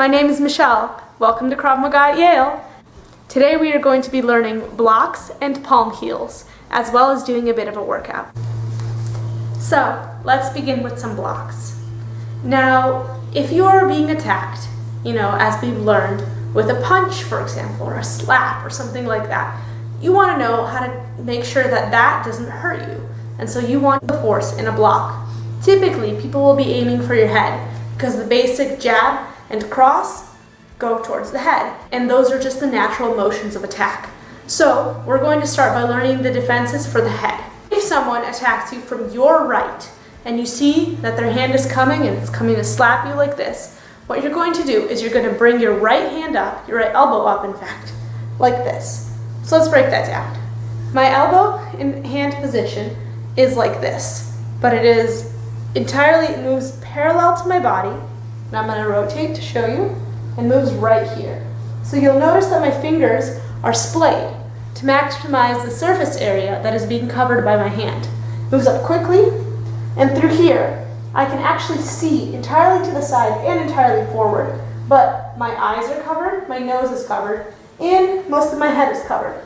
my name is Michelle. Welcome to Krav Maga at Yale. Today we are going to be learning blocks and palm heels, as well as doing a bit of a workout. So, let's begin with some blocks. Now, if you are being attacked, as we've learned, with a punch, for example, or a slap, or something like that, you want to know how to make sure that that doesn't hurt you. And so you want the force in a block. Typically, people will be aiming for your head, because the basic jab and cross go towards the head, and those are just the natural motions of attack. So we're going to start by learning the defenses for the head. If someone attacks you from your right, and you see that their hand is coming and it's coming to slap you like this, what you're going to do is you're going to bring your right hand up, your right elbow up in fact, like this. So let's break that down. My elbow in hand position is like this, but it moves parallel to my body, and I'm going to rotate to show you, and moves right here. So you'll notice that my fingers are splayed to maximize the surface area that is being covered by my hand. Moves up quickly, and through here, I can actually see entirely to the side and entirely forward, but my eyes are covered, my nose is covered, and most of my head is covered.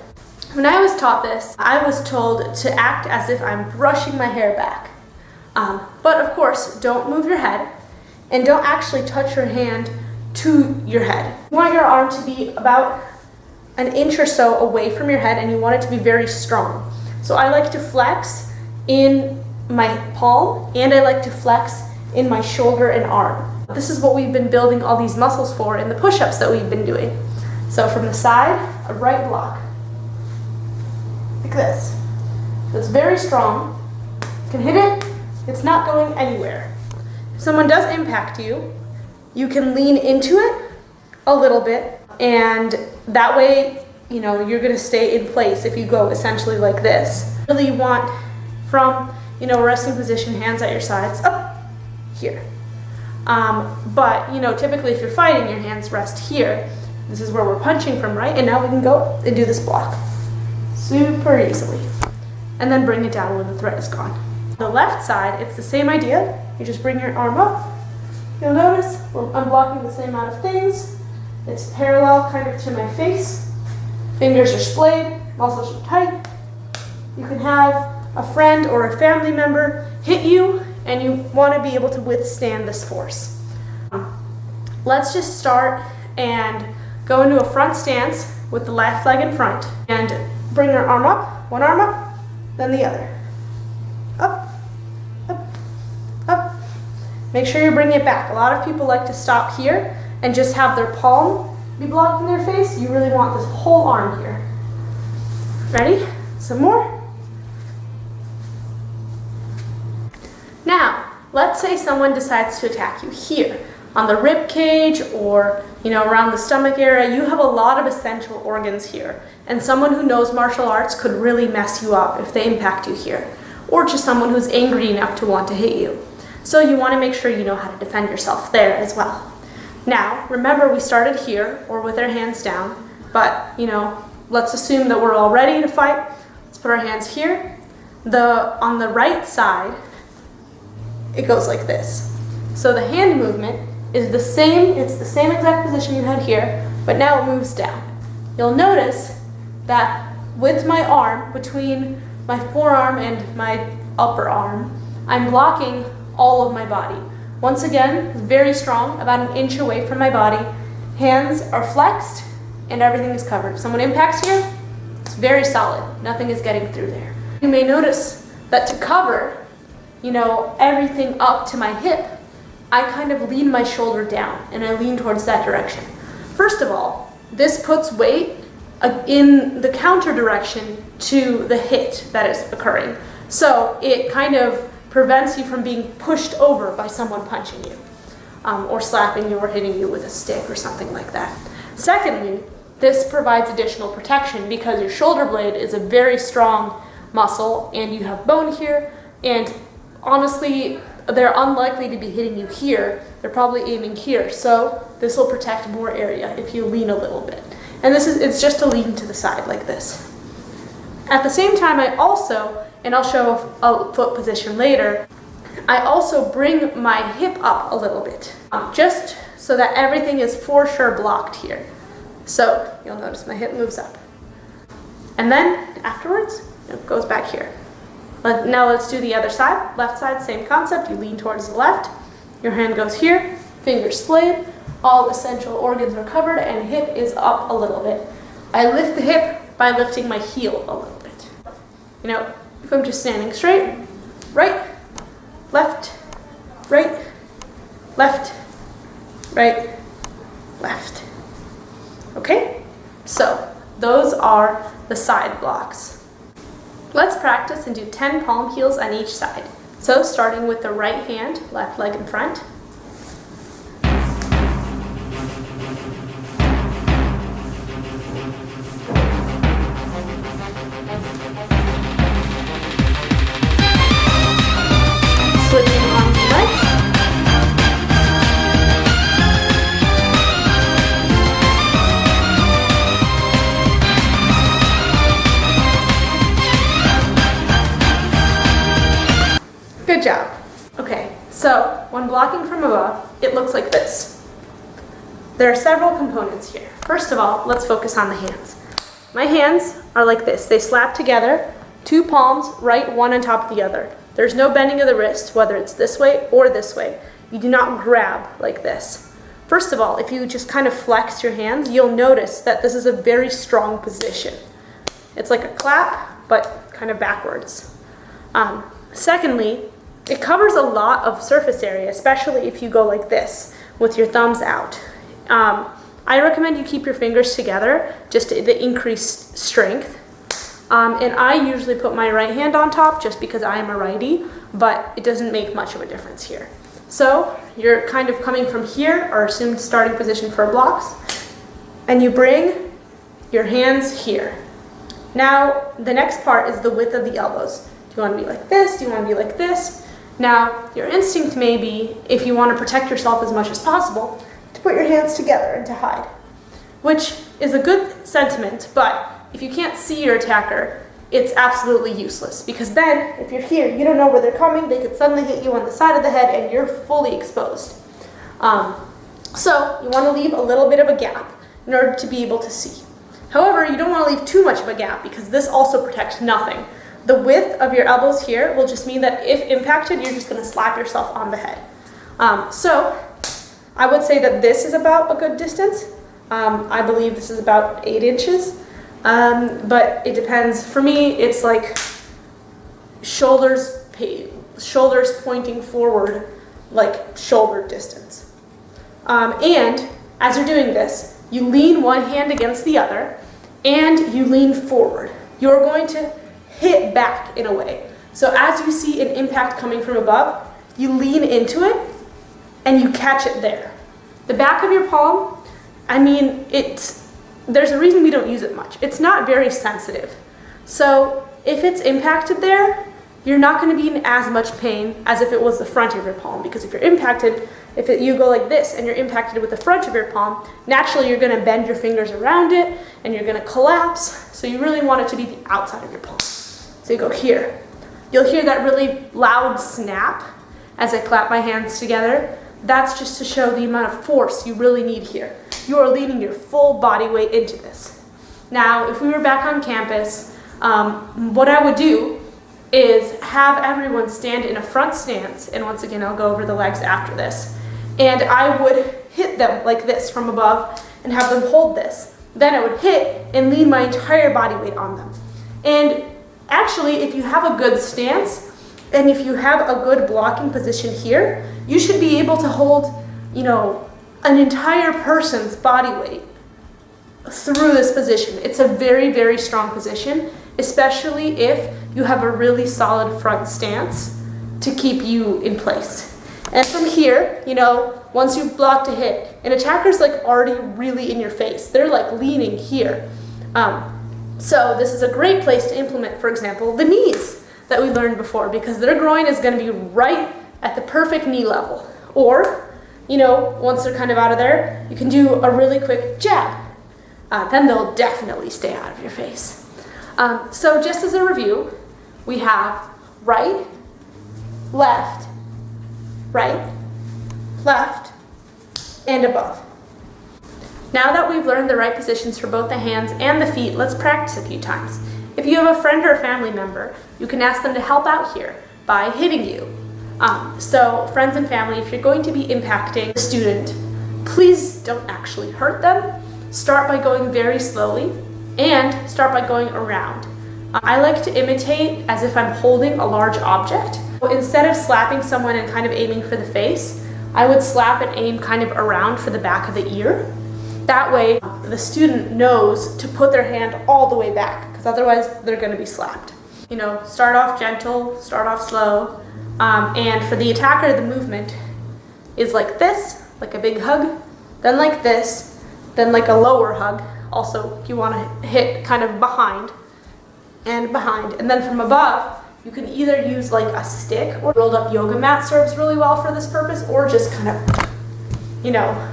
When I was taught this, I was told to act as if I'm brushing my hair back. But of course, don't move your head, and don't actually touch your hand to your head. You want your arm to be about an inch or so away from your head, and you want it to be very strong. So I like to flex in my palm, and I like to flex in my shoulder and arm. This is what we've been building all these muscles for in the push-ups that we've been doing. So from the side, a right block, like this. So it's very strong. You can hit it, it's not going anywhere. If someone does impact you, you can lean into it a little bit, and that way, you're gonna stay in place if you go essentially like this. Really want from, resting position, hands at your sides, up here. But, typically if you're fighting, your hands rest here. This is where we're punching from, right? And now we can go and do this block super easily. And then bring it down when the threat is gone. The left side, it's the same idea. You just bring your arm up. You'll notice I'm blocking the same amount of things. It's parallel kind of to my face. Fingers are splayed, muscles are tight. You can have a friend or a family member hit you, and you want to be able to withstand this force. Let's just start and go into a front stance with the left leg in front, and bring your arm up, one arm up, then the other. Up, up, up. Make sure you bring it back. A lot of people like to stop here and just have their palm be blocking their face. You really want this whole arm here. Ready? Some more. Now, let's say someone decides to attack you here on the rib cage or around the stomach area. You have a lot of essential organs here, and someone who knows martial arts could really mess you up if they impact you here, or just someone who's angry enough to want to hit you. So you want to make sure you know how to defend yourself there as well. Now, remember we started here, or with our hands down, but let's assume that we're all ready to fight. Let's put our hands here. On the right side, it goes like this. So the hand movement is the same, it's the same exact position you had here, but now it moves down. You'll notice that with my arm, between my forearm and my upper arm, I'm blocking all of my body. Once again, very strong, about an inch away from my body. Hands are flexed, and everything is covered. If someone impacts here, it's very solid. Nothing is getting through there. You may notice that to cover everything up to my hip, I kind of lean my shoulder down, and I lean towards that direction. First of all, this puts weight in the counter direction to the hit that is occurring. So it kind of prevents you from being pushed over by someone punching you, or slapping you or hitting you with a stick or something like that. Secondly, this provides additional protection because your shoulder blade is a very strong muscle, and you have bone here, and honestly, they're unlikely to be hitting you here. They're probably aiming here. So this will protect more area if you lean a little bit. And it's just to lean to the side like this. At the same time, I also, and I'll show a foot position later, I also bring my hip up a little bit, just so that everything is for sure blocked here. So you'll notice my hip moves up. And then afterwards, it goes back here. Now let's do the other side. Left side, same concept. You lean towards the left. Your hand goes here, fingers splayed. All essential organs are covered and hip is up a little bit. I lift the hip by lifting my heel a little bit. You know, if I'm just standing straight, right, left, right, left, right, left. Okay? So those are the side blocks. Let's practice and do 10 palm heels on each side. So starting with the right hand, left leg in front. Switching arms and legs. Good job. Okay, so when blocking from above, it looks like this. There are several components here. First of all, let's focus on the hands. My hands are like this. They slap together, two palms right one on top of the other. There's no bending of the wrist, whether it's this way or this way. You do not grab like this. First of all, if you just kind of flex your hands, you'll notice that this is a very strong position. It's like a clap, but kind of backwards. Secondly, it covers a lot of surface area, especially if you go like this with your thumbs out. I recommend you keep your fingers together just to increase strength. And I usually put my right hand on top just because I am a righty, but it doesn't make much of a difference here. So you're kind of coming from here, our assumed starting position for blocks, and you bring your hands here. Now, the next part is the width of the elbows. Do you want to be like this? Do you want to be like this? Now, your instinct may be, if you want to protect yourself as much as possible, to put your hands together and to hide, which is a good sentiment, but if you can't see your attacker, it's absolutely useless, because then, if you're here, you don't know where they're coming, they could suddenly hit you on the side of the head and you're fully exposed. So, you want to leave a little bit of a gap in order to be able to see. However, you don't want to leave too much of a gap, because this also protects nothing. The width of your elbows here will just mean that if impacted, you're just going to slap yourself on the head. So I would say that this is about a good distance. I believe this is about 8 inches, but it depends. For me, it's like shoulders pointing forward, like shoulder distance. And as you're doing this, you lean one hand against the other, and you lean forward. You're going to hit back in a way. So as you see an impact coming from above, you lean into it and you catch it there. The back of your palm, I mean, there's a reason we don't use it much. It's not very sensitive. So if it's impacted there, you're not going to be in as much pain as if it was the front of your palm, because if you're impacted, you go like this and you're impacted with the front of your palm, naturally you're going to bend your fingers around it and you're going to collapse. So you really want it to be the outside of your palm. So you go here. You'll hear that really loud snap as I clap my hands together. That's just to show the amount of force you really need here. You are leaning your full body weight into this. Now, if we were back on campus, what I would do is have everyone stand in a front stance, and once again, I'll go over the legs after this, and I would hit them like this from above and have them hold this. Then I would hit and lean my entire body weight on them. And actually, if you have a good stance, and if you have a good blocking position here, you should be able to hold, an entire person's body weight through this position. It's a very, very strong position, especially if you have a really solid front stance to keep you in place. And from here, once you've blocked a hit, an attacker's like already really in your face. They're like leaning here. So this is a great place to implement, for example, the knees that we learned before, because their groin is going to be right at the perfect knee level. Or, once they're kind of out of there, you can do a really quick jab. Then they'll definitely stay out of your face. So just as a review, we have right, left, and above. Now that we've learned the right positions for both the hands and the feet, let's practice a few times. If you have a friend or a family member, you can ask them to help out here by hitting you. So friends and family, if you're going to be impacting a student, please don't actually hurt them. Start by going very slowly and start by going around. I like to imitate as if I'm holding a large object. Instead of slapping someone and kind of aiming for the face, I would slap and aim kind of around for the back of the ear. That way, the student knows to put their hand all the way back, because otherwise they're going to be slapped. You know, start off gentle, start off slow, and for the attacker, the movement is like this, like a big hug, then like this, then like a lower hug. Also, you want to hit kind of behind, and then from above, you can either use like a stick or rolled up yoga mat serves really well for this purpose, or just kind of, you know,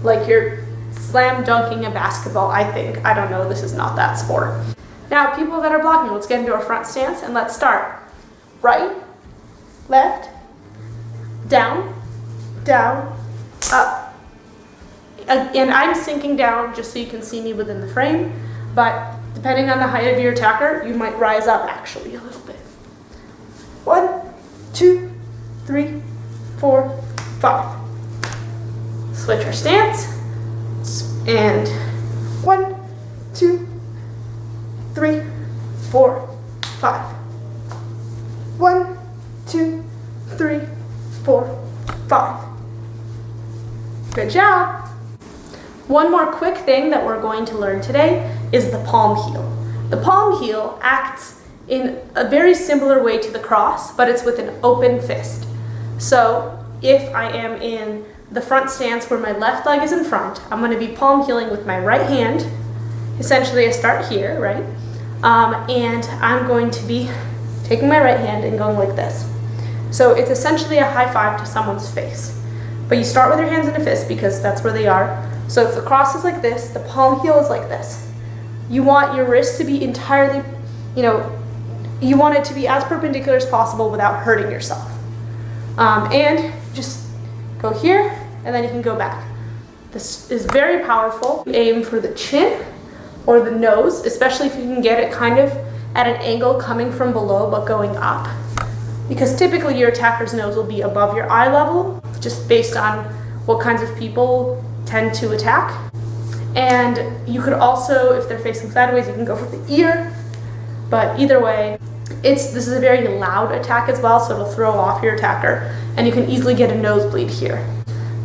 like you're slam dunking a basketball, I think. I don't know, this is not that sport. Now, people that are blocking, let's get into a front stance and let's start. Right, left, down, down, up. And I'm sinking down just so you can see me within the frame, but depending on the height of your attacker, you might rise up actually a little bit. 1, 2, 3, 4, 5. Switch our stance. And 1, 2, 3, 4, 5. 1, 2, 3, 4, 5. Good job. One more quick thing that we're going to learn today is the palm heel. The palm heel acts in a very similar way to the cross, but it's with an open fist. So if I am in the front stance where my left leg is in front, I'm going to be palm heeling with my right hand. Essentially, I start here, right? And I'm going to be taking my right hand and going like this. So it's essentially a high five to someone's face. But you start with your hands in a fist because that's where they are. So if the cross is like this, the palm heel is like this. You want your wrist to be entirely, you want it to be as perpendicular as possible without hurting yourself. And just go here, and then you can go back. This is very powerful. You aim for the chin or the nose, especially if you can get it kind of at an angle coming from below but going up. Because typically your attacker's nose will be above your eye level, just based on what kinds of people tend to attack. And you could also, if they're facing sideways, you can go for the ear. But either way, this is a very loud attack as well, so it'll throw off your attacker, and you can easily get a nosebleed here.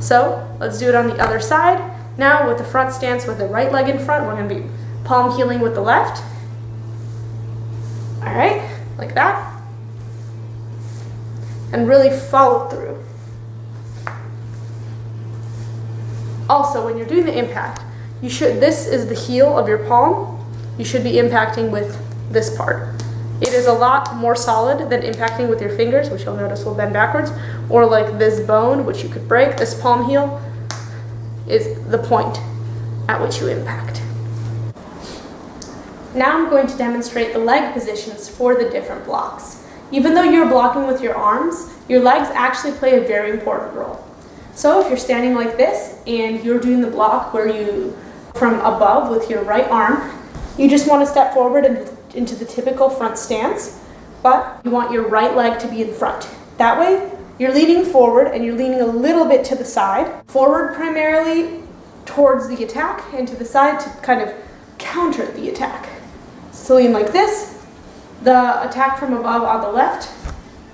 So let's do it on the other side. Now with the front stance with the right leg in front, we're going to be palm heeling with the left. All right, like that. And really follow through. Also, when you're doing the impact, this is the heel of your palm. You should be impacting with this part. It is a lot more solid than impacting with your fingers, which you'll notice will bend backwards, or like this bone, which you could break. This palm heel is the point at which you impact. Now I'm going to demonstrate the leg positions for the different blocks. Even though you're blocking with your arms, your legs actually play a very important role. So if you're standing like this and you're doing the block where you, from above with your right arm, you just want to step forward into the typical front stance, but you want your right leg to be in front. That way, you're leaning forward and you're leaning a little bit to the side. Forward primarily towards the attack and to the side to kind of counter the attack. So lean like this. The attack from above on the left,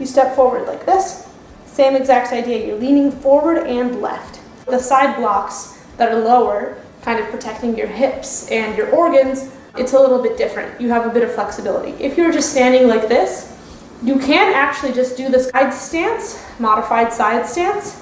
you step forward like this. Same exact idea, you're leaning forward and left. The side blocks that are lower, kind of protecting your hips and your organs, it's a little bit different. You have a bit of flexibility. If you're just standing like this, you can actually just do the side stance, modified side stance,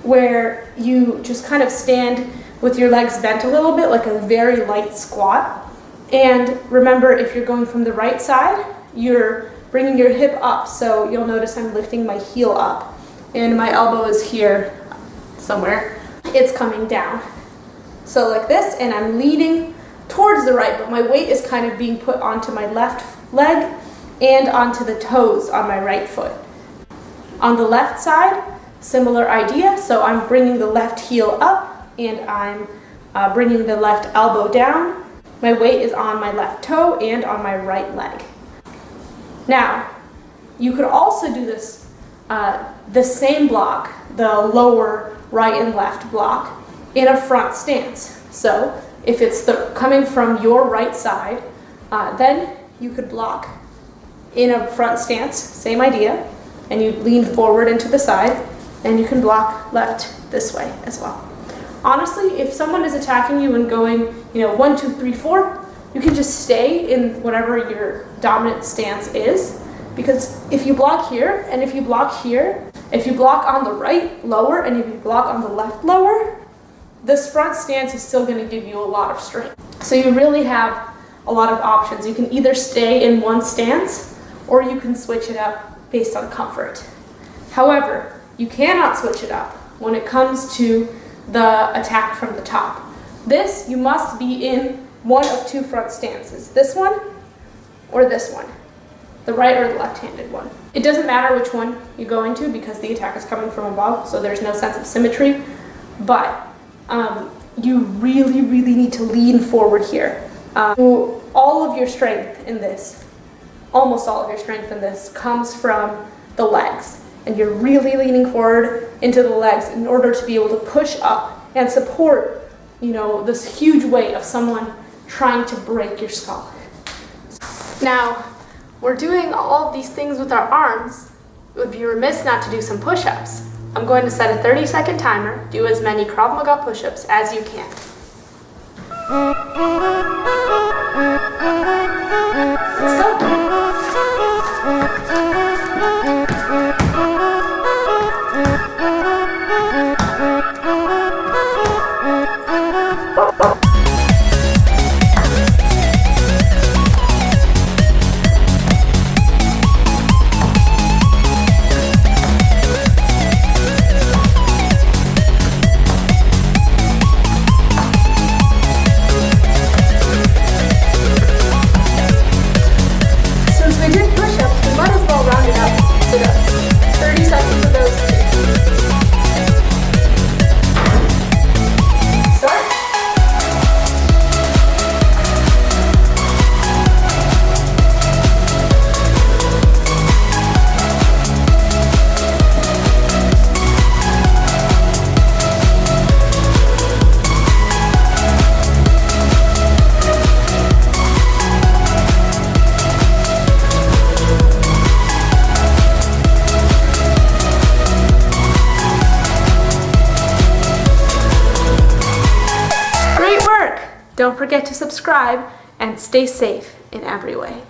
where you just kind of stand with your legs bent a little bit, like a very light squat. And remember, if you're going from the right side, you're bringing your hip up. So you'll notice I'm lifting my heel up, and my elbow is here somewhere. It's coming down. So like this, and I'm leaning towards the right, but my weight is kind of being put onto my left leg and onto the toes on my right foot. On the left side, similar idea. So I'm bringing the left heel up and I'm bringing the left elbow down. My weight is on my left toe and on my right leg. Now, you could also do this, the same block, the lower right and left block, in a front stance. So if it's coming from your right side, then you could block in a front stance, same idea, and you lean forward into the side, and you can block left this way as well. Honestly, if someone is attacking you and going, 1, 2, 3, 4, you can just stay in whatever your dominant stance is, because if you block here and if you block here, if you block on the right lower and if you block on the left lower, this front stance is still going to give you a lot of strength. So you really have a lot of options. You can either stay in one stance or you can switch it up based on comfort. However, you cannot switch it up when it comes to the attack from the top. This, you must be in one of two front stances, this one or this one, the right or the left-handed one. It doesn't matter which one you go into because the attack is coming from above, so there's no sense of symmetry, but you really, really need to lean forward here. All of your strength in this, almost all of your strength in this, comes from the legs. And you're really leaning forward into the legs in order to be able to push up and support, this huge weight of someone trying to break your skull. Now, we're doing all of these things with our arms. It would be remiss not to do some push-ups. I'm going to set a 30-second timer. Do as many Krav Maga push-ups as you can. Let's go. Don't forget to subscribe and stay safe in every way.